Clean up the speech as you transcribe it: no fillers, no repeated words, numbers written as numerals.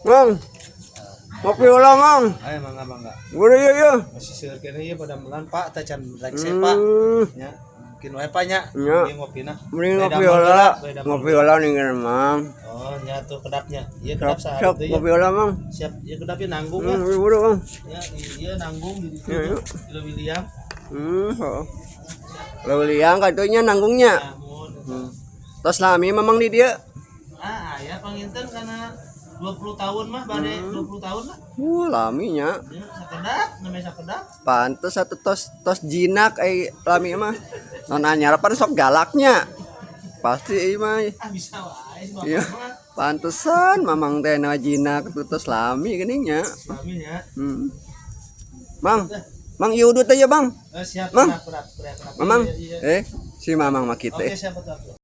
Mang. Ngopi ulang, Mang. Ayo mangga. Udah ya. Masih seueur kene ieu pada melan Pak teh can rek sepa. Nya. Mungkin wae Pak nya. Nya. Ngopina. Mending ngopi ulang. Ngopi ulang nih Mang. Oh, nya tuh kedapnya. Ieu kedap Siap, sahari teh. ngopi ulang, Mang. Siap, ieu kedapnya nanggung ya. Udah, Mang. Ya, ieu nanggung di ditu. Iya. Di William. Heeh. Lalu liang katanya nanggungnya. Tos lami memang di dia. Aya panginten kana 20 tahun mah bade 20 tahun lah. Laminya. Ya, sakedap, namanya sakedap. Pantes satu tos jinak lami mah. Non anyar pan sok galaknya. Pasti mah. Bisa wae Iya. Pantesan mamang teh na jinak tos lami geningnya. suaminya. Mang ieu udut teh ya, Bang. Siap, Mang. berat. Mamang. Si mamang mah kitu. Oke, siap betul.